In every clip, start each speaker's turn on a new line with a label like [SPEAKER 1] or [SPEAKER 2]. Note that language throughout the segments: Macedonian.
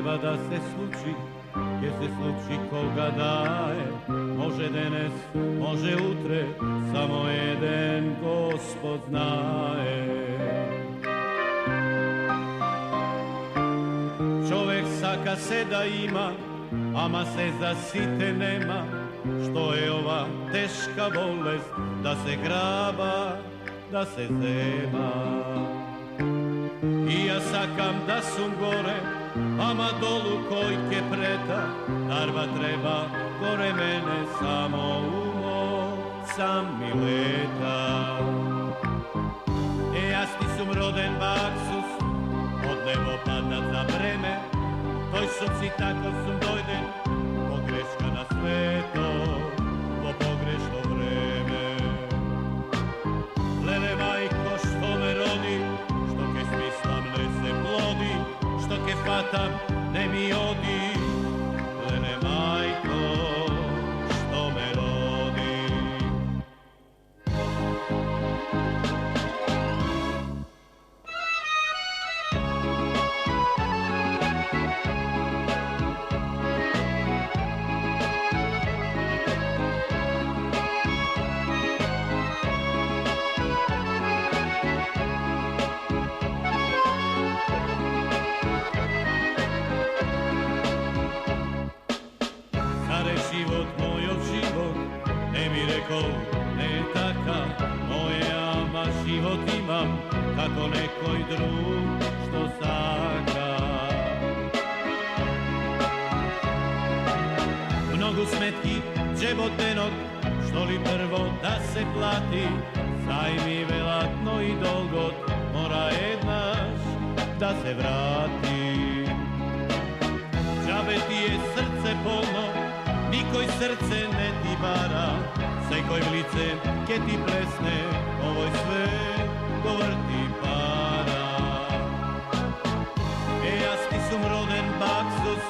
[SPEAKER 1] treba da se sluči, gdje se sluči koga daje. Može denes, može utre, samo jeden Gospod znaje. Čovek saka se da ima, ama se za site nema. Što je ova teška bolest, da se graba, da se zema. I ja sakam da sum gore, ama dolu kojke preta. Darba treba gore mene, samo umo sam mi leta. Ja sti sum roden baksus, od nebo padat za vreme. Toj sum si tako sum dojden, pogreška na sveto, po pogrešno vreme. Lele majko što me rodi, što ke smislam ne se plodi, što ke fatam ne mi odi. Lele majko što me rodi. Ne taka, moja ma život imam, kako nekoj drug što saka. Mnogo smetki džebotenog, što li prvo da se plati, sajmi velatno i dolgot, mora jednaš da se vrati. Džabe ti je srce polno, nikoj srce ne ti vara, sekoj vlice ke ti plesne, ovoj sve govrti para. Ja sti sum roden baksus,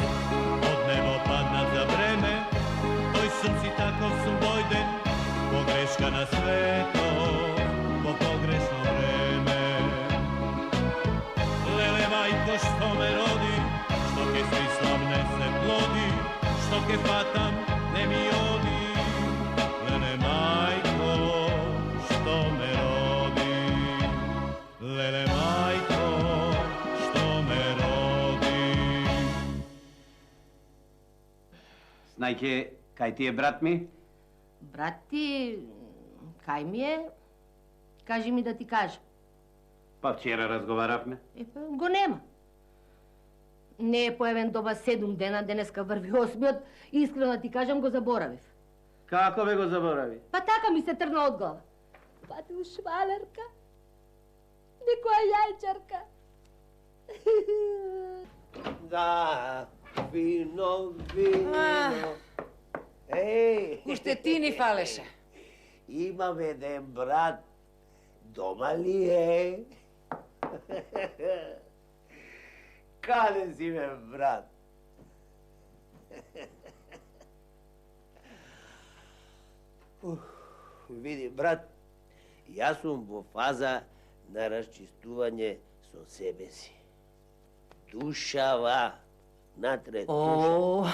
[SPEAKER 1] od nebo padnat za vreme, toj sum si tako sum dojden, pogreška na sveto, po pogrešno vreme. Lele majko što me rodi, što ke smislam ne se plodi, što ke fatam ne mi odi. Lele majko što me rodi, lele majko što me rodi.
[SPEAKER 2] Znajke, kaj ti je brat mi?
[SPEAKER 3] Brat ti, kaj mi je? Kaži mi da ti kažem.
[SPEAKER 2] Pa včera razgovaravме.
[SPEAKER 3] Pa го нема. Не е появен доба 7 дена, денеска върви 8-иот, искрено ти кажам го заборавив.
[SPEAKER 2] Како бе го заборави?
[SPEAKER 3] Па така ми се тргна од глава. Пати у швалерка, некоја јајчарка.
[SPEAKER 4] Да, вино, вино. Еј!
[SPEAKER 5] Уште ти ни фалеше.
[SPEAKER 4] Имам еден брат. Дома ли е? Каде си ме, брат? Види, брат, јас сум во фаза на расчистување со себе си. Душава, натре душа.
[SPEAKER 5] О,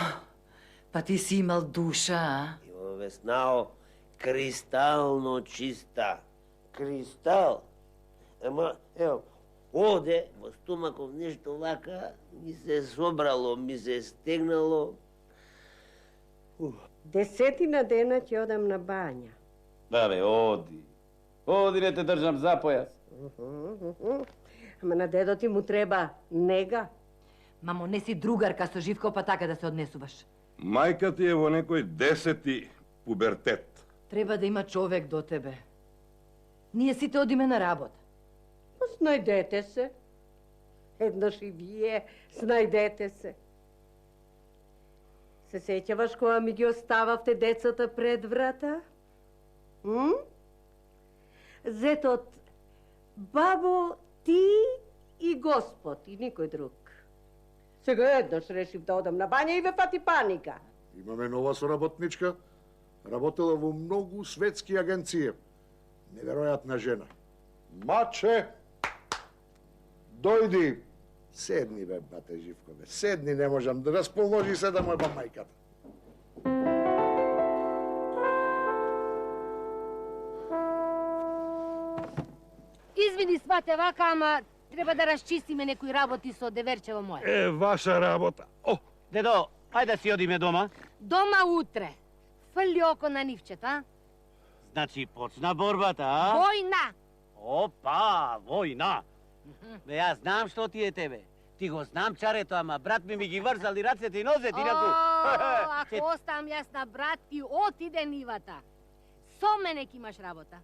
[SPEAKER 5] па ти си имал душа, а?
[SPEAKER 4] Имам веснао кристално чиста. Кристал. Ама, ево, оде во стомаков нешто вака, ми се собрало, ми се стегнало.
[SPEAKER 6] 10 дена ќе одам на бања.
[SPEAKER 2] Да бе, оди. Оди, не те држам за појас.
[SPEAKER 6] Ама на дедо ти му треба нега.
[SPEAKER 5] Мамо, не си другарка со Живко, па така да се однесуваш.
[SPEAKER 7] Мајка ти е во некој 10-ти пубертет.
[SPEAKER 5] Треба да има човек до тебе. Ние сите одиме на работа.
[SPEAKER 6] Снајдете се. Еднаш и вие снајдете се. Се сеќаваш кога ми ги остававте децата пред врата? Зетот, бабо, ти и Господ, и никој друг. Сега еднаш решив да одам на бања и ве фати паника.
[SPEAKER 8] Имаме нова соработничка. Работела во многу светски агенции. Неверојатна жена. Маче, дојди. Седни, бе, бате Живкове, седни, не можам да расположи се да му еба мајката.
[SPEAKER 3] Извини, свате вака, ама треба да расчистиме некои работи со деверчево моје.
[SPEAKER 7] Ваша работа. О,
[SPEAKER 2] Дедо, ајде да си одиме дома.
[SPEAKER 3] Дома утре. Фрли око на нивчето, а?
[SPEAKER 2] Значи почна борбата, а?
[SPEAKER 3] Војна!
[SPEAKER 2] Опа, војна. Бе, јас знам што ти е тебе. Ти го знам чарето, ама брат ми ги врзали рацете и нозете, инаку...
[SPEAKER 3] Ако оставам јас на брат, ти отиде нивата. Со мене ќе имаш работа.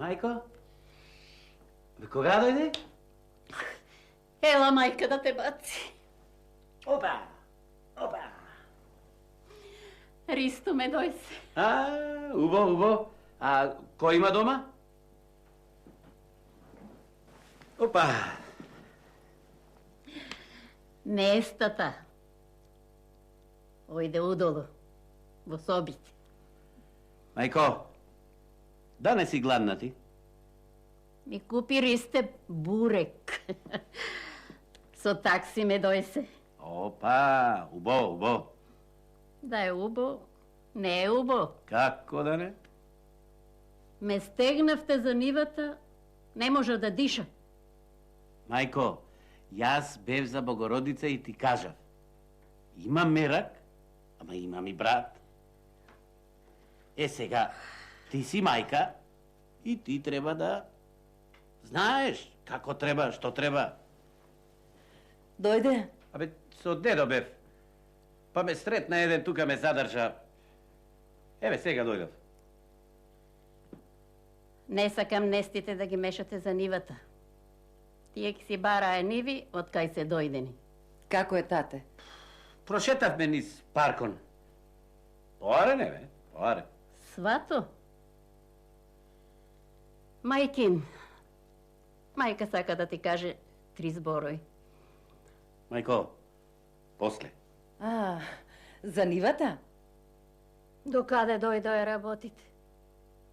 [SPEAKER 2] Мајко? Бе, кога дојде?
[SPEAKER 9] Ела, мајка, да те баци.
[SPEAKER 2] Опа! Опа!
[SPEAKER 9] Ристо ме дојсе.
[SPEAKER 2] Убо. А кој има дома? Опа!
[SPEAKER 9] Нестата. Ојде удолу, во собите.
[SPEAKER 2] Мајко, да не си гладна ти?
[SPEAKER 9] Ми купи Ристе бурек. Со такси ме дојсе.
[SPEAKER 2] Опа, убо.
[SPEAKER 9] Да е убо, не е убо.
[SPEAKER 2] Како да не?
[SPEAKER 9] Ме стегнавте за нивата, не може да диша.
[SPEAKER 2] Мајко, јас бев за Богородица и ти кажав. Имам мерак, ама имам и брат. Сега, ти си мајка и ти треба да знаеш како треба, што треба.
[SPEAKER 5] Дојде?
[SPEAKER 2] Абе, со дедо бев. Па ме сретна еден, тука ме задржа. Еве, сега дојдов.
[SPEAKER 9] Не сакам нестите да ги мешате за нивата. Тие ќе си барае ниви од кај се дојдени.
[SPEAKER 5] Како е, тате?
[SPEAKER 2] Прошетавме низ паркон. Поаре не, бе, поаре.
[SPEAKER 9] Свато? Мајкин, мајка сака да ти каже 3 зборови.
[SPEAKER 2] Мајко, после.
[SPEAKER 5] За нивата?
[SPEAKER 9] До каде дојдоа работите?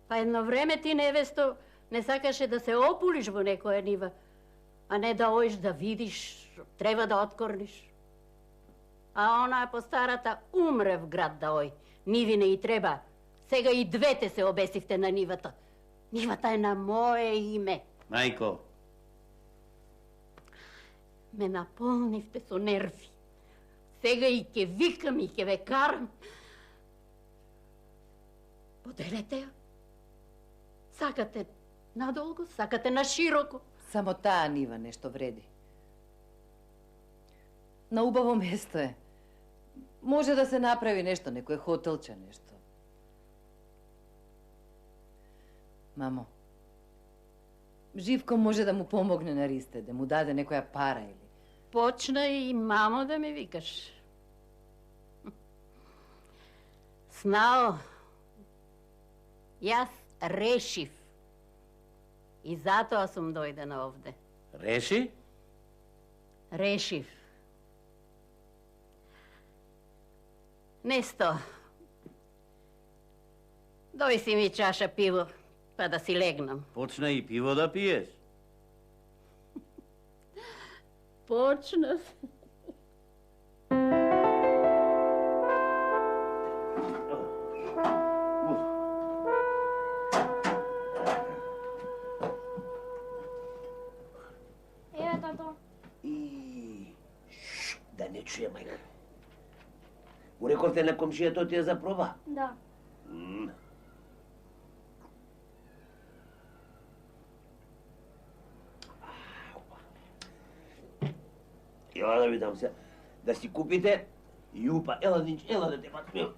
[SPEAKER 9] Па едно време ти, невесто, не сакаше да се опулиш во некоја нива, а не да оиш да видиш, треба да откорниш. А она по старата умре в град да ој. Ниви не и треба. Сега и двете се обесивте на нивата. Нивата е на мое име.
[SPEAKER 2] Мајко.
[SPEAKER 9] Ме наполнивте со нерви. Сега и ќе викам и ќе ве карам. Поделете ја. Сакате надолго, сакате на широко.
[SPEAKER 5] Само таа нива нешто вреди. На убаво место е. Може да се направи нешто, некој хотелче, нешто. Мамо, Живко може да му помогне на Ристе, да му даде некоја пара или...
[SPEAKER 9] Почна и мамо да ме викаш. Снао, јас решив. И затоа сум дојдена овде.
[SPEAKER 2] Реши?
[SPEAKER 9] Решив. Несто, дој си ми чаша пиво, па да си легнам.
[SPEAKER 2] Почна и пиво да пиеш.
[SPEAKER 9] Почнав.
[SPEAKER 10] Еве, тато.
[SPEAKER 4] Да не чуе, мајка. Урековте на комшијата ти ја запроба?
[SPEAKER 10] Да.
[SPEAKER 4] Ела да ви дам се. Да си купите јупа. Ела, Нинч, ела да те бацам.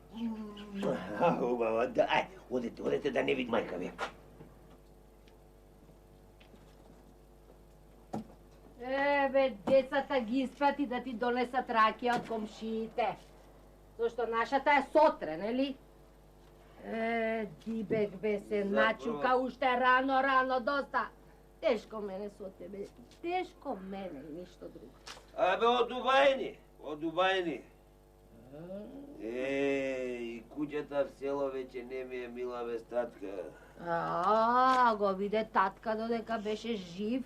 [SPEAKER 4] Убаво, да, ај, одете да не вид мајка ви.
[SPEAKER 3] бе, децата ги испрати да ти донесат ракија од комшиите. Зошто нашата е сотре, нели? Дибек бе се начука уште рано, доста. Тешко мене со тебе, тешко мене, ништо друго.
[SPEAKER 4] Абе, одубајни. И куќата в село веќе не ми е мила без татка.
[SPEAKER 3] Го виде татка додека беше жив.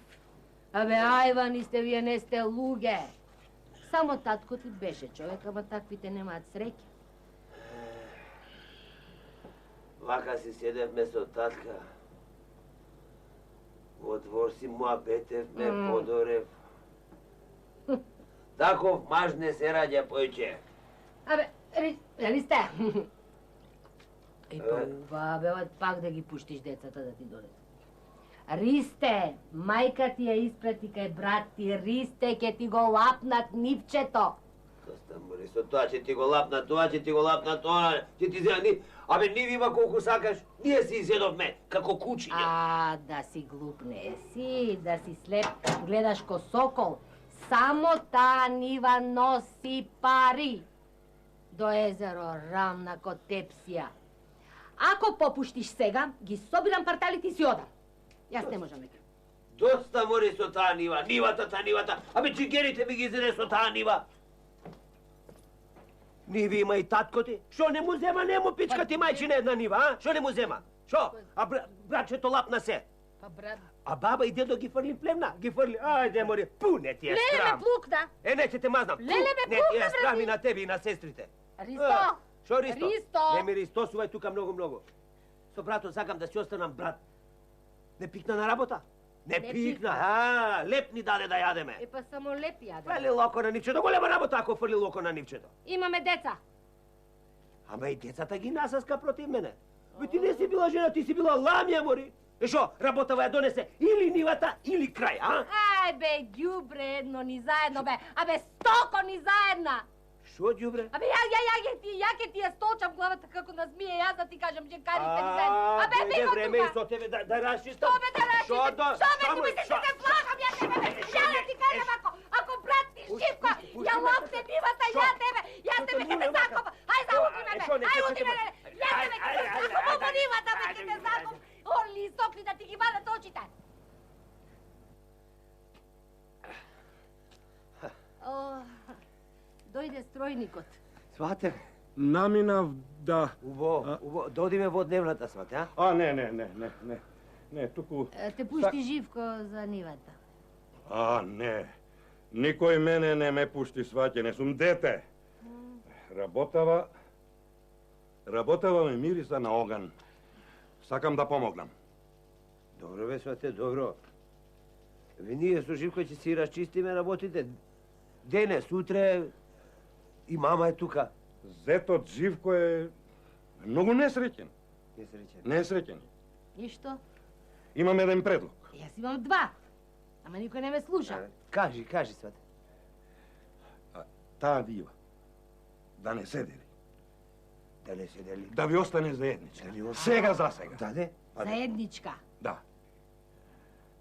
[SPEAKER 3] Абе, ајвани сте, вие не сте луѓе. Само татко ти беше човек, ама таквите немаат среќа.
[SPEAKER 4] Вака си седевме со татка. Во двор си муабетевме, подорев. Таков маж не се раѓа, појче.
[SPEAKER 3] Абе, Ристе. Бе, пак да ги пуштиш децата да ти донесат. Ристе, мајка ти ја испрати кај брат ти, Ристе, ќе ти го лапнат нивчето.
[SPEAKER 4] Доста мори, со тоа ќе ти го лапнат, тоа ќе ти го лапнат, тоа ќе ти зеа ни... Абе, нив има колку сакаш, ние си изедовме, како кучиња.
[SPEAKER 3] Да си глуп не си, да си слеп, гледаш ко сокол. Само таа нива носи пари. До езеро рамна ко тепсија. Ако попуштиш сега, ги собирам парталите и си одам. Јас не можам веќе.
[SPEAKER 4] Доста мори со таа нива, нивата. Абе, чигерите ми ги зеде со таа нива. Ниви има и татко ти. Шо не му зема, не му пичка ти мајчина една нива, а? Шо не му зема? Шо? А братчето лапна се.
[SPEAKER 3] Па брат...
[SPEAKER 4] А баба и дедо ги фрли племна, ги фрли. Ајде, мори, не ти е страм.
[SPEAKER 3] Леле ме плукна.
[SPEAKER 4] Не ќе те мазнам.
[SPEAKER 3] Леле ме
[SPEAKER 4] не ти е
[SPEAKER 3] плукна,
[SPEAKER 4] страм и на тебе и на сестрите.
[SPEAKER 3] Ристо!
[SPEAKER 4] Шо Ристо?
[SPEAKER 3] Ристо!
[SPEAKER 4] Не ми ристосувај тука многу. Со братот сакам да си останам брат. Не пикна на работа? Не пикна. Леп ни даде да јадеме.
[SPEAKER 3] Па само леп јадеме.
[SPEAKER 4] Фрли локо на нивчето, голема работа ако фрли локо на нивчето.
[SPEAKER 3] Имаме деца.
[SPEAKER 4] Ама и децата ги насаска против мене. Бе ти не си била жена, ти си била ламја, мори. Шо, работава ја донесе или нивата, или крај, а?
[SPEAKER 3] Бе, ѓубре едно ни заедно, бе. Абе, стоко ни заедна.
[SPEAKER 4] Шо ѓубре?
[SPEAKER 3] Абе, ја ќе ти ја столчам главата како на змија, јас да ти кажам, че карите ни заедно. Абе, бе,
[SPEAKER 4] го време и со тебе да расчистам.
[SPEAKER 3] Што бе да расчистам? Што бе, ти мислиш да се плахам ја тебе, бе? Ја да ти кажам, ако брат ти Живко, ја лопне нивата, ја тебе ќе те закопам. Ај, заути ме, бе, ај, уди ме, ја тебе ќе те закопам по нивата, бе, ќе те закопам. Орли и сокли да ти ги вадат очите. Дојде стројникот.
[SPEAKER 4] Свате.
[SPEAKER 7] Наминав да...
[SPEAKER 4] Убаво. Да одиме во дневната, свате, а?
[SPEAKER 7] Не, туку...
[SPEAKER 3] Те пушти Живко за нивата.
[SPEAKER 7] Не. Никој мене не ме пушти, сваќе, не сум дете. Работава ме мириса на оган. Сакам да помогнам.
[SPEAKER 4] Добро бе, свате, добро. Ние со Живко ќе си расчистиме работите. Денес, утре и мама е тука.
[SPEAKER 7] Зетот Живко е многу несреќен. Несреќен.
[SPEAKER 3] Ништо?
[SPEAKER 7] Имам еден предлог.
[SPEAKER 3] Јас имам два. Ама никој не ме слуша.
[SPEAKER 4] Кажи, свате.
[SPEAKER 7] Таа дива. Да не седели.
[SPEAKER 4] Да не седели.
[SPEAKER 7] Да ви остане заедничка. Сега за сега.
[SPEAKER 4] Даде?
[SPEAKER 3] Заедничка.
[SPEAKER 7] Да.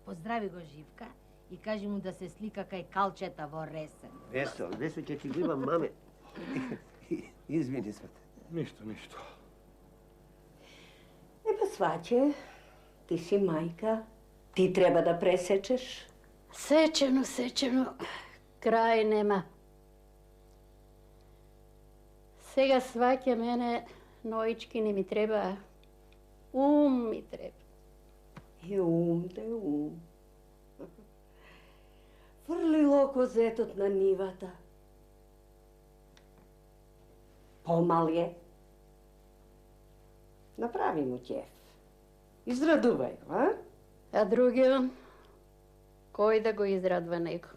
[SPEAKER 3] Поздрави го Живка и кажи му да се слика кај калчета во Ресен.
[SPEAKER 4] Весо ќе ти го имам, маме. Извини, свате.
[SPEAKER 7] Ништо.
[SPEAKER 6] Па сваќе, ти си мајка, ти треба да пресечеш.
[SPEAKER 9] Сечено, крај нема. Сега сваќа мене, ноички не ми треба, ум ми треба.
[SPEAKER 6] И ум. Фрли локо зетот на нивата. Помал е. Направи му ќеф. Израдувај го, а?
[SPEAKER 9] А другиот, кој да го израдва него?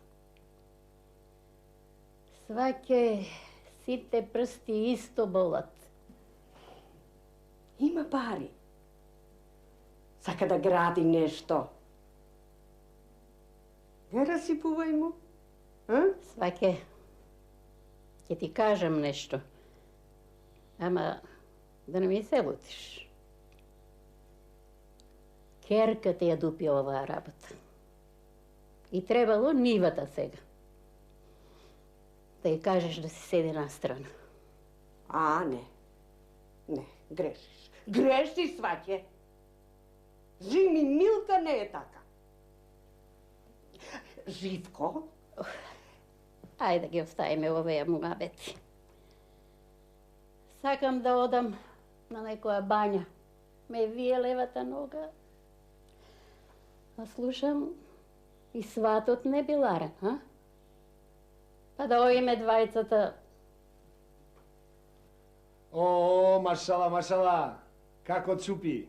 [SPEAKER 9] Сваќе, сите прсти исто болат.
[SPEAKER 6] Има пари. Сака да гради нешто. Не расипувај му, а?
[SPEAKER 9] Сваќе, ќе ти кажам нешто. Ама, да не ми се лутиш. Керка те ја дупи оваа работа. И требало нивата сега. Да й кажеш да си седи на страна.
[SPEAKER 6] А, не. Не, грешиш. Грешиш, сваće. Жими Милка не е така. Живко?
[SPEAKER 9] Ајде да ги оставиме овие муабети. Сакам да одам на некоја бања. Ме вие левата нога. А слушам и сватот не биларен, а? Па да оиме двајцата.
[SPEAKER 11] О, машала, машала, како цупи.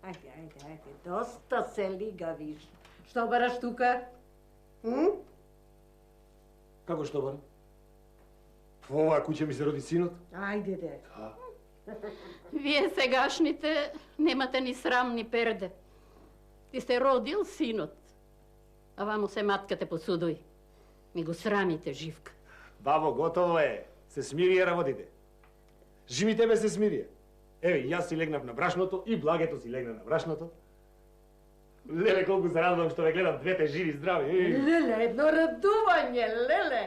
[SPEAKER 6] Ајде, доста се лигавиш. Што бараш тука?
[SPEAKER 11] Како што барам? Во оваа куќа ми се роди синот.
[SPEAKER 6] Ајде, де.
[SPEAKER 9] Вие сегашните немате ни срам, ни перде. Ти сте родил синот, а вамо се маткате по судови. Ми го срамите, Живка.
[SPEAKER 11] Бабо, готово е. Се смирија работите. Живи тебе се смирија. Еве, јас си легнав на брашното и Благето си легна на брашното. Леле, колку се радувам што ве гледам двете живи здрави.
[SPEAKER 6] Леле, едно радување, леле.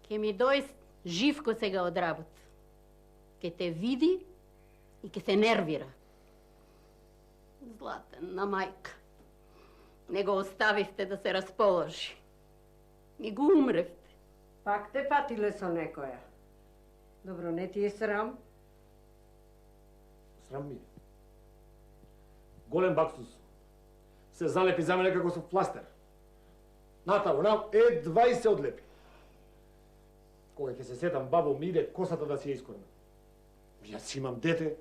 [SPEAKER 9] Ке ми дојс Живко сега од работа. Ке те види и ке се нервира. Златена мајка. Не го оставивте да се расположи. И го умревте.
[SPEAKER 6] Пак те патиле со некоја. Добро, не ти е срам?
[SPEAKER 11] Срам ми е. Голем баксус. Се залепи за мене како со фластер. Натаму, едва и се одлепи. Кога ќе се сетам, бабо, ми иде косата да си ја искорна. Јас си имам дете,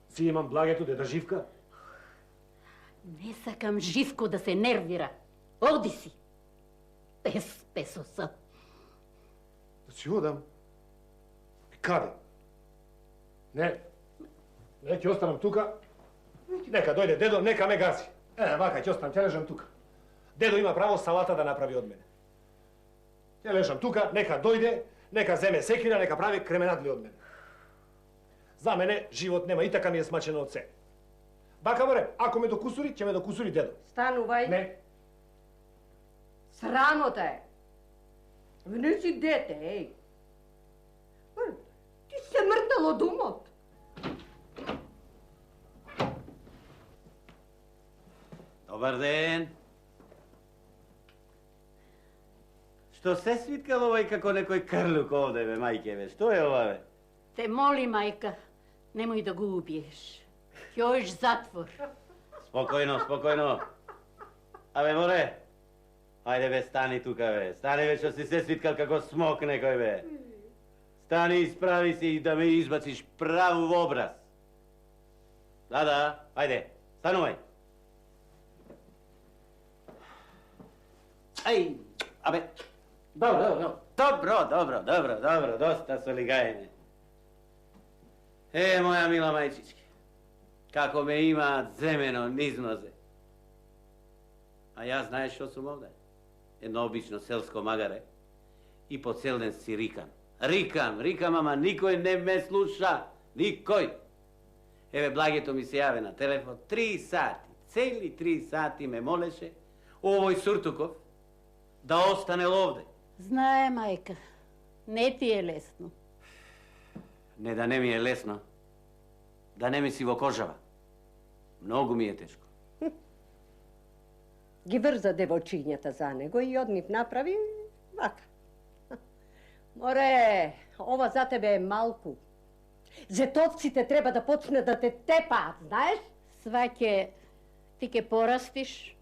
[SPEAKER 11] си имам Благето, дета Живка.
[SPEAKER 9] Не сакам Живко да се нервира. Оди си. Без песоса.
[SPEAKER 11] Да си одам? Каде? Не, ќе останам тука. Нека дојде дедо, нека ме гази. Вака, ќе останам, ќе лежам тука. Дедо има право салата да направи од мене. Ќе лежам тука, нека дојде, нека земе секира, нека прави кременадли од мене. За мене живот нема и така ми е смачено од се. Бака море, ако ме докусури, ќе ме докусури дедо.
[SPEAKER 6] Станувај.
[SPEAKER 11] Не.
[SPEAKER 6] Срамота е. Не си дете, еј. Ти се мртал од умот.
[SPEAKER 2] Добар ден. Што се свиткал овој како некој крлук овде, бе, мајке, бе? Што е ова, бе?
[SPEAKER 9] Те моли, мајка, немој да го убиеш. Ќе затвор.
[SPEAKER 2] Спокојно, спокојно. Абе, море, ајде, бе, стани тука, бе. Стани, бе, што си се свиткал како смок некој, бе. Стани, исправи се и да ме избациш право во образ. Да, ајде, станувај. Ај, абе, добро, доста со лигаење. Моја мила мајчичке, како ме имаат земено низ нозе. А јас знаеш што сум овде? Едно обично селско магаре. И по цел ден си рикам. Рикам, ама никој не ме слуша. Никој. Еве, Благето ми се јаве на телефон. 3 сати, цели 3 сати ме молеше овој Суртуков да остане овде.
[SPEAKER 9] Знае, мајка, не ти е лесно.
[SPEAKER 2] Не да не ми е лесно, да не ми си во кожава. Многу ми е тешко.
[SPEAKER 6] Ги врза девочињата за него и од нив направи вака. Море, ова за тебе е малку. Зетовците треба да почне да те тепаат, знаеш?
[SPEAKER 9] Сваќе, ти ке порастиш.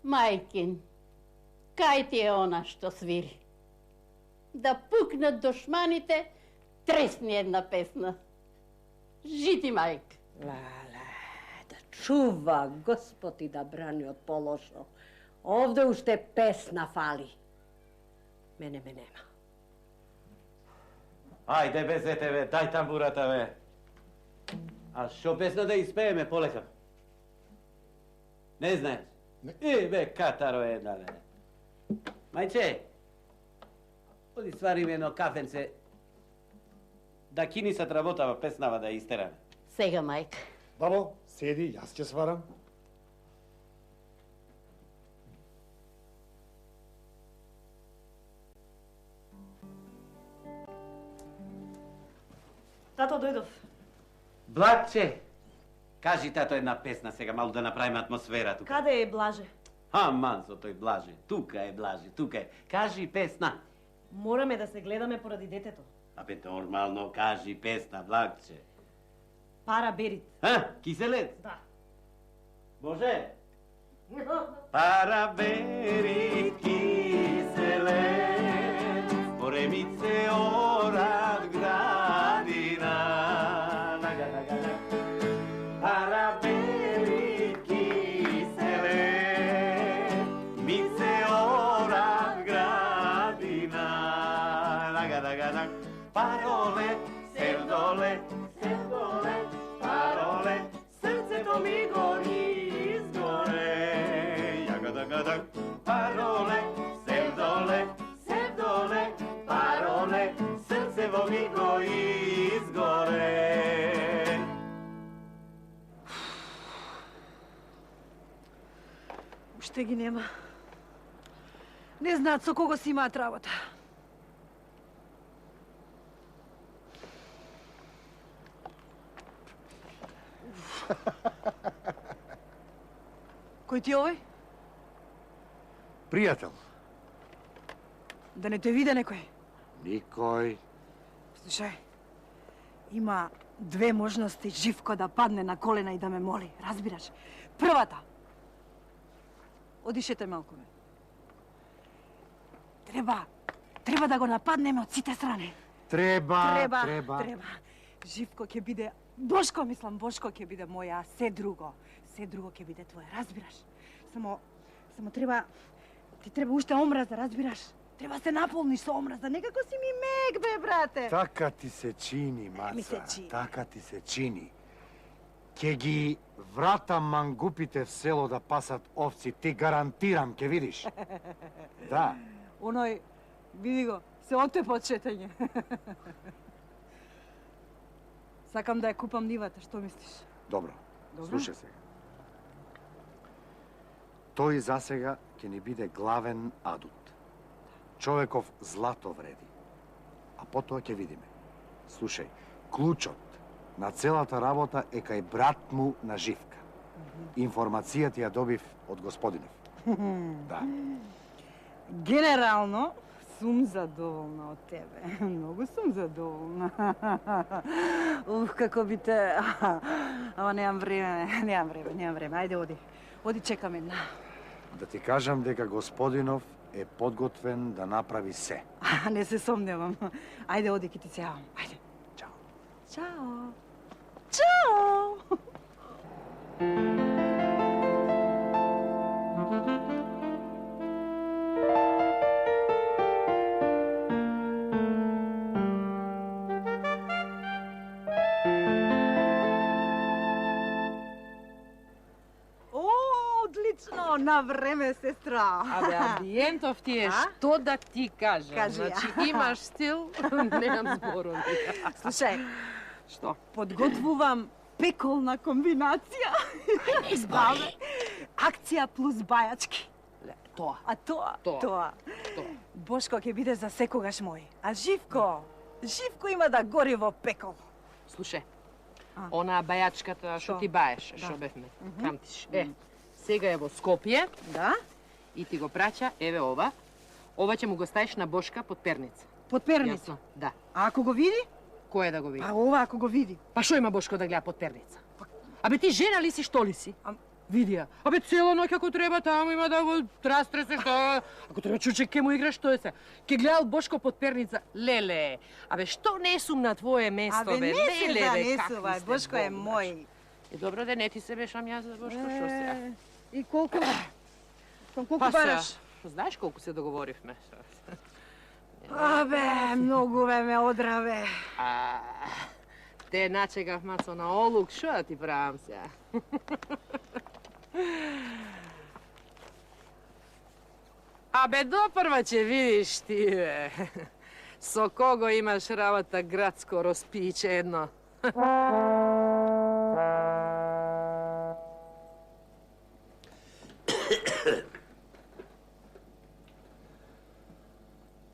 [SPEAKER 9] Мајкин, кај ти е она што свири? Да пукнат душманите, тресни една песна. Жити, мајка.
[SPEAKER 6] Да чува Господ и да брани од полошо. Овде уште песна фали. Мене ме нема.
[SPEAKER 2] Ајде, бе, зете, бе, дај тамбурата, бе. А шо песна да испееме полека? Не знаеш? Бе, катаро една, бе. Мајче, оди свари ми едно кафенце, да кинисат работава песнава да истераме.
[SPEAKER 9] Сега, мајка.
[SPEAKER 11] Бабо, седи, јас ќе сварам.
[SPEAKER 12] Тато, дојдов.
[SPEAKER 2] Блакче, кажи тато една песна сега, малку да направиме атмосфера тука.
[SPEAKER 12] Каде е Блаже?
[SPEAKER 2] Аман со тој Блаже. Тука е Блаже, тука е. Кажи песна.
[SPEAKER 12] Мораме да се гледаме поради детето.
[SPEAKER 2] Абе, нормално, кажи песна, Блакче.
[SPEAKER 12] Пара берит.
[SPEAKER 2] Киселец?
[SPEAKER 12] Да.
[SPEAKER 2] Може? Пара берит киселец, поремице орад градина. Пара берит киселец, мице орад градина. Parole, serdole, serdole, parole, srcето ми гори изгоре. Ягада-гада, parole, serdole, serdole, parole, srcevo mi gori izgore.
[SPEAKER 12] Уште ги нема. Не знаат со кого си имаат работа. Кој ти е овој?
[SPEAKER 8] Пријател.
[SPEAKER 12] Да не те виде некој?
[SPEAKER 8] Никој.
[SPEAKER 12] Слушај, има две можности Живко да падне на колена и да ме моли, разбираш? Првата. Одишете малку, бе. Треба да го нападнеме од сите страни.
[SPEAKER 8] Треба.
[SPEAKER 12] Живко ќе биде, Бошко ќе биде мој, а се друго ќе биде твое, разбираш? Само ти треба уште омраза, разбираш? Треба се наполниш со омраза, некако си ми мек, бе, брате.
[SPEAKER 8] Така ти се чини, маца.
[SPEAKER 12] Ми се чини.
[SPEAKER 8] Така ти се чини. Ке ги врата мангупите в село да пасат овци, ти гарантирам, ке видиш. Да.
[SPEAKER 12] Оној, види го, се отепа од шетање. Сакам да ја купам нивата, што мислиш?
[SPEAKER 8] Добро. Слушај сега. Тој засега ќе ни биде главен адут. Човеков злато вреди. А потоа ќе видиме. Слушај, клучот на целата работа е кај брат му на Живка. Информацијата ја добив од господинов. Да.
[SPEAKER 12] Генерално, сум задоволна од тебе. Многу сум задоволна. Како би те... Ама немам време. Ајде, оди. Оди, чекам една.
[SPEAKER 8] Да ти кажам дека господинов е подготвен да направи се.
[SPEAKER 12] Не се сомневам. Ајде, оди, ки ти се јавам. Ајде.
[SPEAKER 8] Чао.
[SPEAKER 12] Чао. Одлично, на време, сестра.
[SPEAKER 5] Абе, Абиентов ти е, што да ти кажам?
[SPEAKER 12] Кажи.
[SPEAKER 5] Значи, имаш стил, немам зборови.
[SPEAKER 12] Слушај,
[SPEAKER 5] Што?
[SPEAKER 12] подготвувам пеколна комбинација.
[SPEAKER 5] Не збори.
[SPEAKER 12] Акција плюс бајачки.
[SPEAKER 5] Тоа.
[SPEAKER 12] А тоа. Бошко ќе биде за секогаш мој. А Живко има да гори во пекол.
[SPEAKER 5] Слушај, она бајачката што ти баеш, што бевме, камтиш. Сега е во Скопје.
[SPEAKER 12] Да?
[SPEAKER 5] И ти го праќа, еве ова. Ова ќе му го ставиш на Бошка под перница.
[SPEAKER 12] Под перница?
[SPEAKER 5] Јасно, да.
[SPEAKER 12] А ако го види?
[SPEAKER 5] Кој е да го види?
[SPEAKER 12] Па ова ако го види.
[SPEAKER 5] Па што има Бошко да гледа под перница? Абе ти жена ли си, што ли си? Види ја. Абе цела ноќ ако треба таму има да го растресе што. Ако треба чучек ке му игра што е се. Ке гледал Бошко под перница. Леле. Абе што не сум на твое место бе?
[SPEAKER 12] Абе не се
[SPEAKER 5] Леле, бе,
[SPEAKER 12] занесувај, Бошко е мој.
[SPEAKER 5] Добро да не ти се бешам јас за Бошко, што се?
[SPEAKER 12] И колку? Колку
[SPEAKER 5] Па
[SPEAKER 12] бараш?
[SPEAKER 5] Знаеш колку се договоривме?
[SPEAKER 12] Абе, многу ме одраве.
[SPEAKER 5] Те начекав мацо на олук, шо да ти правам сега? Абе, допрва ќе видиш ти, бе. Со кого имаш работа, градско роспиче едно.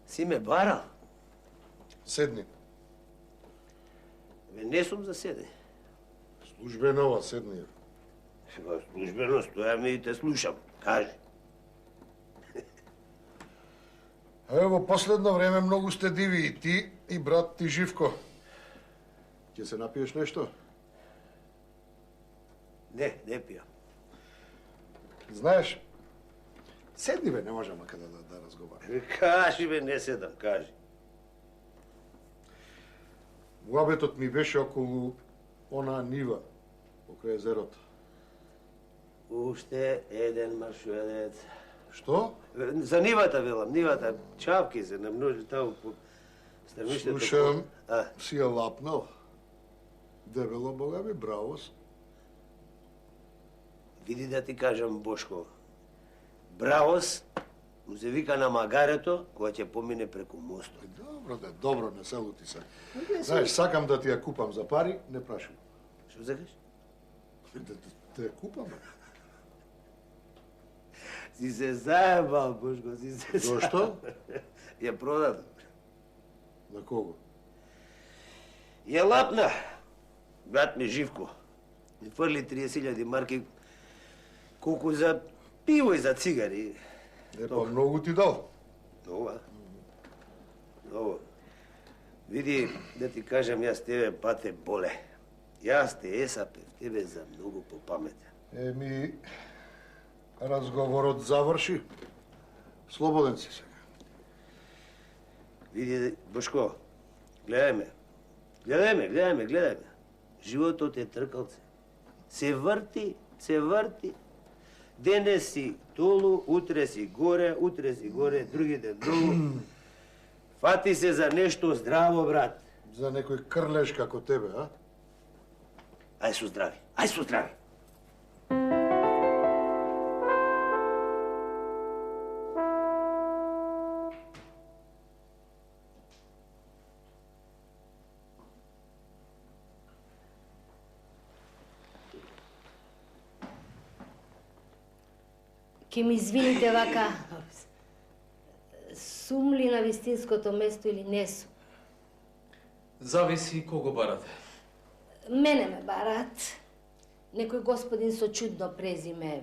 [SPEAKER 4] Си ме барал?
[SPEAKER 11] Седни.
[SPEAKER 4] Бе, не сум за седе.
[SPEAKER 11] Службено, седни.
[SPEAKER 4] Службено стојам и те слушам. Кажи.
[SPEAKER 11] Ево, последно време многу сте диви и ти, и брат ти Живко. Ќе се напиеш нешто?
[SPEAKER 4] Не, не пијам.
[SPEAKER 11] Знаеш, седни бе, не можеме каде да разговараме.
[SPEAKER 4] Кажи бе, не седам, кажи.
[SPEAKER 11] Муабетот ми беше околу она нива, покрај езерото.
[SPEAKER 4] Уште еден маршуелец.
[SPEAKER 11] Што?
[SPEAKER 4] За нивата, велам, нивата. Чапки се намножи таму по стремиштето.
[SPEAKER 11] Слушам, си ја лапнал. Дебело, бога ми, браво си.
[SPEAKER 4] Види да ти кажам, Бошко. Бравос му се вика на магарето, кога ќе помине преку мостот.
[SPEAKER 11] Добро, не се лути се. Знаеш, сакам да ти ја купам за пари, не прашувам.
[SPEAKER 4] Што сакаш?
[SPEAKER 11] Да ја купам, бе.
[SPEAKER 4] Си се заебал, Бошко, си се заебал.
[SPEAKER 11] Зошто?
[SPEAKER 4] Ја продадам.
[SPEAKER 11] На кого?
[SPEAKER 4] Ја лапна. Брат ми Живко. Ми фрли 30.000 марки колку за пиво и за цигари.
[SPEAKER 11] Па многу ти дал.
[SPEAKER 4] Много, а? Много. Види, да ти кажам, јас тебе пате боле. Јас те есапев тебе за многу попаметен.
[SPEAKER 11] Еми, разговорот заврши. Слободен си сега.
[SPEAKER 4] Види, Бошко, гледај ме. Гледај ме. Животот е тркалце. Се врти. Денес си долу, утре си горе, други ден долу. Фати се за нешто здраво, брат.
[SPEAKER 11] За некој крлеш како тебе, а?
[SPEAKER 4] Ај со здрави.
[SPEAKER 3] Ке ми извините вака, сум ли на вистинското место или не сум?
[SPEAKER 13] Зависи кого барате.
[SPEAKER 3] Мене ме барат. Некој господин со чудно презиме.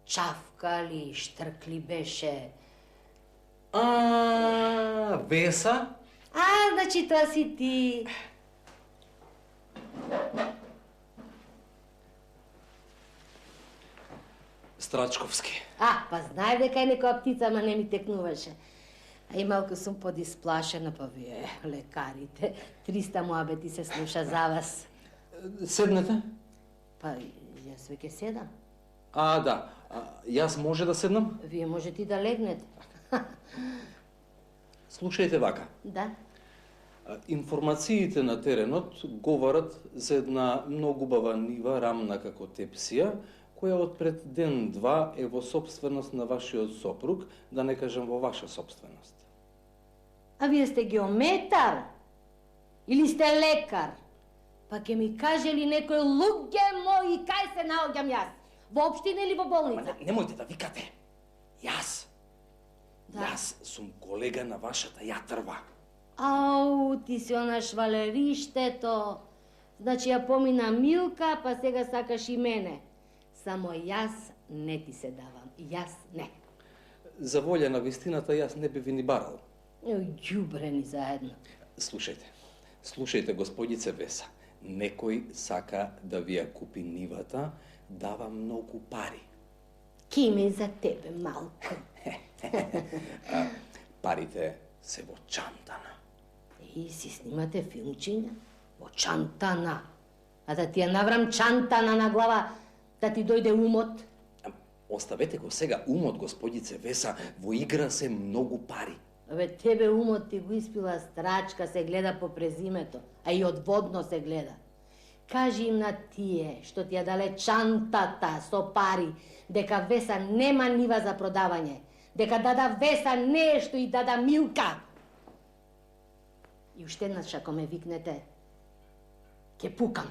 [SPEAKER 3] Чавка ли, Штркли беше.
[SPEAKER 13] Веса?
[SPEAKER 3] Значи тоа си ти.
[SPEAKER 13] Страчковски.
[SPEAKER 3] Па знаев дека е некоја птица, ама не ми текнуваше. А и малку сум подисплашена, па вие, лекарите. 300 муабети се слуша за вас.
[SPEAKER 13] Седнете?
[SPEAKER 3] Па, јас веќе седам.
[SPEAKER 13] Да. Јас може да седнам?
[SPEAKER 3] Вие можете и да легнете.
[SPEAKER 13] Слушајте вака.
[SPEAKER 3] Да.
[SPEAKER 13] Информациите на теренот говорат за една многу убава нива, рамна како тепсија, која од пред ден-два е во собственост на вашиот сопруг, да не кажам во ваша собственост.
[SPEAKER 3] А вие сте геометар? Или сте лекар? Па ке ми каже ли некој луѓе мои, кај се наоѓам јас? Во општина или во болница?
[SPEAKER 13] Немојте да викате. Јас сум колега на вашата јатрва.
[SPEAKER 3] Ау, ти си она швалериштето. Значи ја помина Милка, па сега сакаш и мене. Само јас не ти се давам. Јас не.
[SPEAKER 13] За волја на вистината јас не би ви ни барал.
[SPEAKER 3] Ѓубрени заедно.
[SPEAKER 13] Слушајте, господице Веса. Некој сака да ви ја купи нивата, дава многу пари.
[SPEAKER 3] Киме за тебе, малко.
[SPEAKER 13] Парите се во чантана.
[SPEAKER 3] И си снимате филмчиња? Во чантана. А да ти ја наврам чантана на глава, да ти дојде умот?
[SPEAKER 13] Оставете го сега умот, господице Веса, во игра се многу пари.
[SPEAKER 3] Тебе умот ти го испила Страчка, се гледа по презимето, а и одводно се гледа. Кажи им на тие што ти ја дале чантата со пари, дека Веса нема нива за продавање, дека дада Веса нешто и дада Милка. И уште еднаш ако ме викнете, ќе пукам.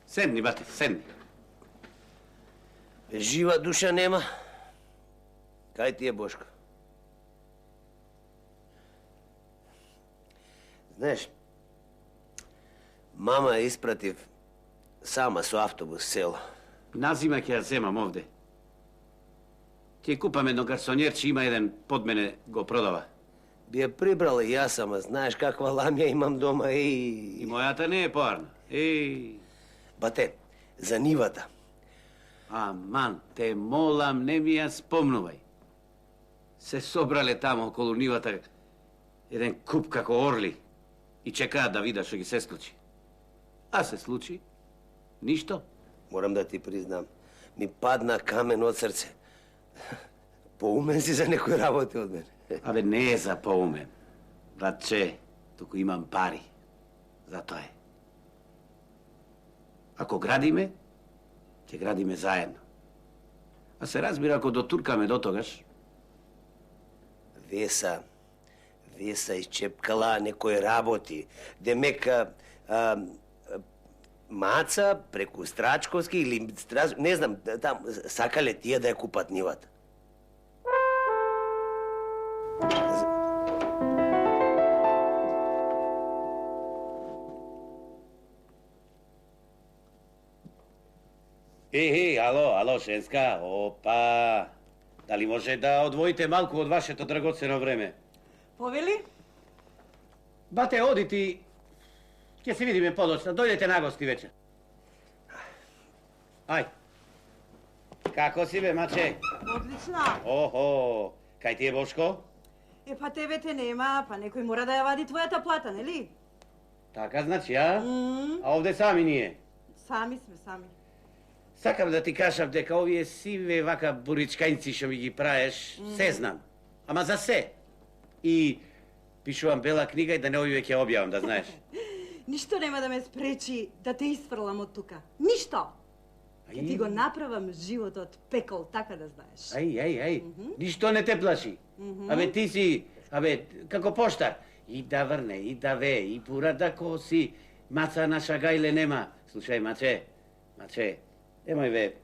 [SPEAKER 2] Седни, бате, седни.
[SPEAKER 4] Жива душа нема. Кај ти е Бошко? Знаеш, мама ја испратив сама со автобус село.
[SPEAKER 2] Назима ќе ја земам овде. Ќе купам едно гарсонјерче, има еден под мене го продава.
[SPEAKER 4] Би ја прибрала и јас, ама знаеш каква ламја имам дома,
[SPEAKER 2] И мојата не е поарна.
[SPEAKER 4] Бате, за нивата.
[SPEAKER 2] Аман, те молам, не ми ја спомнувај. Се собрале тамо околу нивата еден куп како орли и чекаат да видат што ги се случи. А се случи ништо.
[SPEAKER 4] Морам да ти признам, ми падна камен од срце. Поумен си за некои работи од мене.
[SPEAKER 2] Абе, не е за поумен, братче, туку имам пари. Затоа е. Ако градиме, ќе градиме заедно. А се разбира, ако дотуркаме до тогаш.
[SPEAKER 4] Веса исчепкала некои работи. Демека, Маца преку Страчковски или не знам, там сакале тие да ја купат нивата.
[SPEAKER 2] Ало, женска, опа. Дали може да одвоите малку од вашето драгоцено време?
[SPEAKER 12] Повели?
[SPEAKER 2] Бате, оди ти. Ќе се видиме подоцна. Дојдете на гости вечер. Ај. Како си бе, маче?
[SPEAKER 12] Одлична.
[SPEAKER 2] Охо, кај ти е Бошко?
[SPEAKER 12] Па тебе те нема, па некој мора да ја вади твојата плата, нели?
[SPEAKER 2] Така значи, а? А овде сами ние?
[SPEAKER 12] Сами сме, сами.
[SPEAKER 2] Сакам да ти кажам дека овие сиве вака буричкајници што ми ги праеш, се знам. Ама за се. И пишувам бела книга и да не овие ќе објавам, да знаеш.
[SPEAKER 12] Ништо нема да ме спречи да те isfрлам од тука. Ништо! Ке ти го направам животот пекол, така да знаеш.
[SPEAKER 2] Ај. Ништо не те плаши. Абе, ти си, како поштар. И да врне, и да ве, и пура да коси. Маца наша гајле нема. Слушај, маче, емој ве.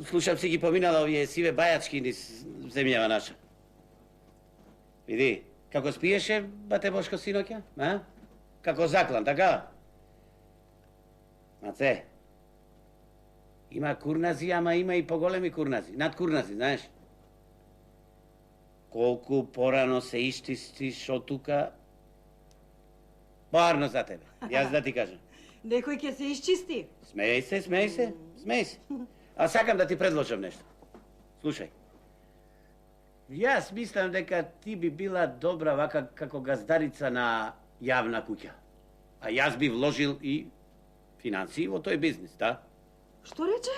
[SPEAKER 2] Слушам си ги поминала овие сиве бајачки низ земјава наша. Види, како спиеше, бате Бошко, синоќа? Како заклан, така? Маце, има курнази, ама има и поголеми курнази. Над курнази, знаеш? Колку порано се исчистиш од тука, поарно за тебе. Јас да ти кажам.
[SPEAKER 12] Некој ќе се исчисти.
[SPEAKER 2] Смеј се. А сакам да ти предложам нешто. Слушај. Јас мислам дека ти би била добра вака како газдарица на јавна куќа. А јас би вложил и финансии во тој бизнис, да?
[SPEAKER 12] Што рече?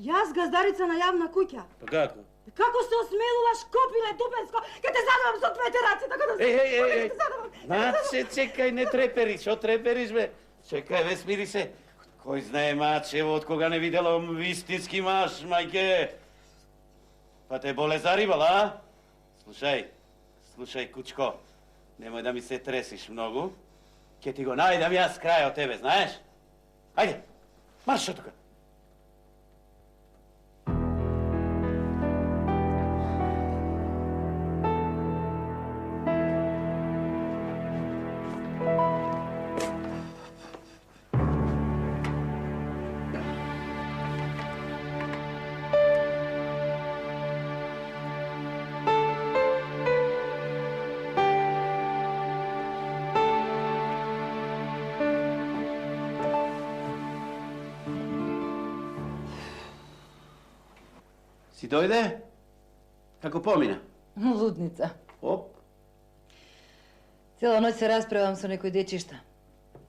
[SPEAKER 12] Јас газдарица на јавна куќа?
[SPEAKER 2] Па како?
[SPEAKER 12] Како се осмелуваш, Копиле Дупенско, ке те задавам со твоите раци, така да
[SPEAKER 2] Еј. Маче, чекај, не трепери, што трепериш, бе? Чекај, бе, смири се. Кој знае, маче, од кога не виделом вистински маж, мајке. Па те боле зарибала, а? Слушај, кучко, немој да ми се тресиш многу. Ке ти го најдам јас крај од тебе, знаеш? Ајде, марш од тука. Си дојде? Како помина?
[SPEAKER 14] Лудница.
[SPEAKER 2] Оп.
[SPEAKER 14] Цела ноќ се расправам со некои дечишта.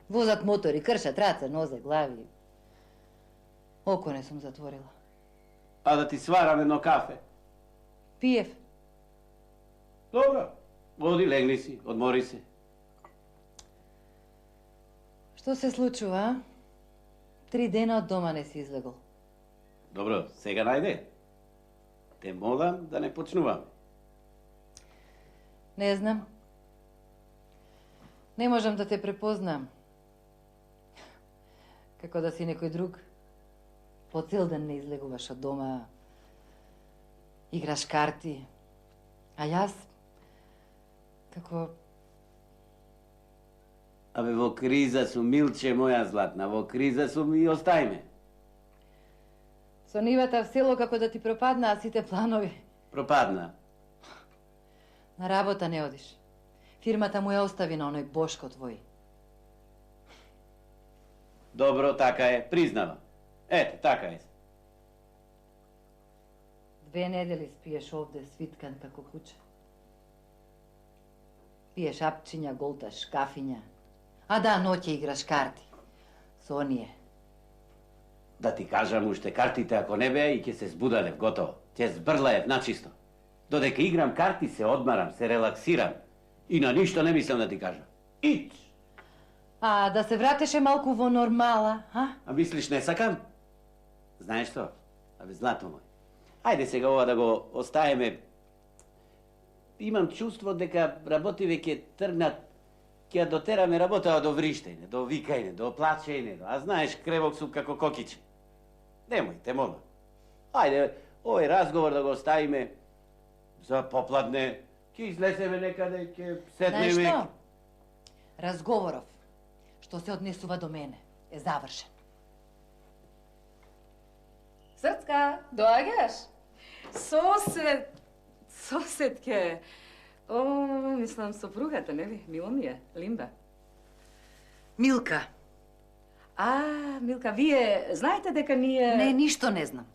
[SPEAKER 14] Возат мотори, кршат раце, нозе, глави. Око не сум затворила.
[SPEAKER 2] А да ти сварам едно кафе?
[SPEAKER 14] Пиев.
[SPEAKER 2] Добро. Оди, легни си, одмори се.
[SPEAKER 14] Што се случува, а? 3 дена од дома не си излегол.
[SPEAKER 2] Добро, сега најде. Те молам да не почнувам.
[SPEAKER 14] Не знам. Не можам да те препознам. Како да си некој друг. По цел ден не излегуваш од дома. Играш карти. А јас, како...
[SPEAKER 2] Абе, во криза сум, Милче, моја златна, во криза сум и остајме.
[SPEAKER 14] Со нивата в село како да ти пропаднаа сите планови.
[SPEAKER 2] Пропадна.
[SPEAKER 14] На работа не одиш. Фирмата му ја остави на оној Бошко твој.
[SPEAKER 2] Добро, така е, признавам. Ете, така е.
[SPEAKER 14] 2 недели спиеш овде свиткан како куче. Пиеш апчиња, голташ кафиња. А да, ноќе играш карти. Со оние.
[SPEAKER 2] Да ти кажам уште, картите ако не беа и ќе се збудалев, готово. Ќе збрлаев начисто. Додека играм карти се одмарам, се релаксирам. И на ништо не мислам да ти кажам. Ич!
[SPEAKER 14] А, да се вратеше малку во нормала, а?
[SPEAKER 2] А мислиш не сакам? Знаеш што? Абе, злато мој. Ајде сега ова да го оставиме. Имам чувство дека работиве ќе тргнат, ќе ја дотераме работава до вриштење, до викање, до плачење, а знаеш, кревок сум како кокиче. Немој, те молам. Ајде, овој разговор да го оставиме за попладне, ќе излеземе некаде, ќе седнеме...
[SPEAKER 14] Знаеш што? Разговоров, што се однесува до мене, е завршен.
[SPEAKER 15] Срцка, доаѓаш? Соседке. О, мислам сопругата, нели? Мило ми е, Линда.
[SPEAKER 14] Милка.
[SPEAKER 15] А, Милка, вие знаете дека ние...
[SPEAKER 14] Не, ништо не знам.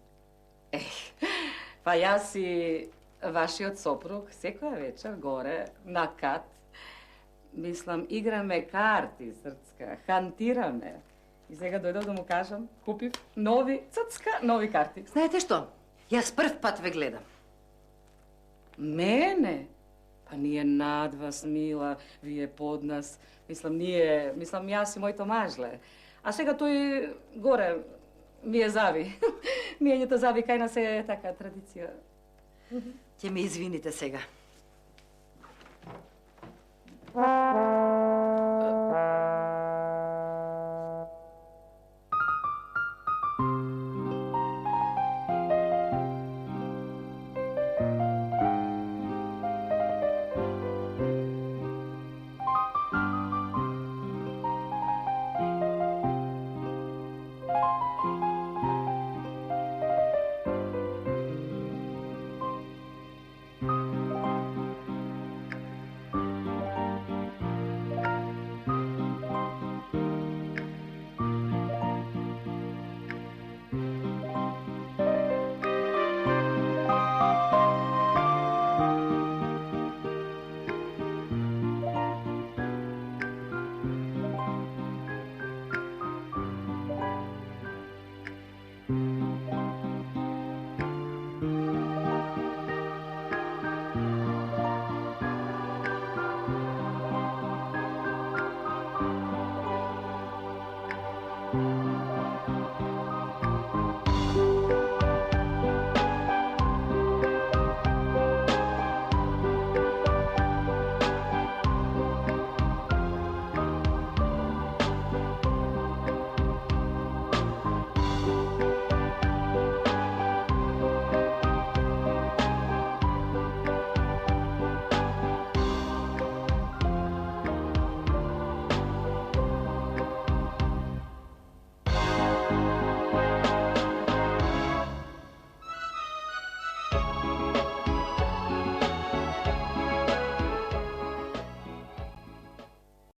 [SPEAKER 15] Па јас и вашиот сопруг секоја вечер горе на кат, мислам, играме карти, Срцка, хантираме. И сега дојдов да му кажам, купив нови, Црцка, нови карти.
[SPEAKER 14] Знаете што? Јас прв пат ве гледам.
[SPEAKER 15] Мене? Па ние над вас, мила, вие под нас. Мислам, јас и мојто мажле. А сега тој горе ми е зави. Мијањето зави кај нас е така традиција.
[SPEAKER 14] Ќе ме извините сега.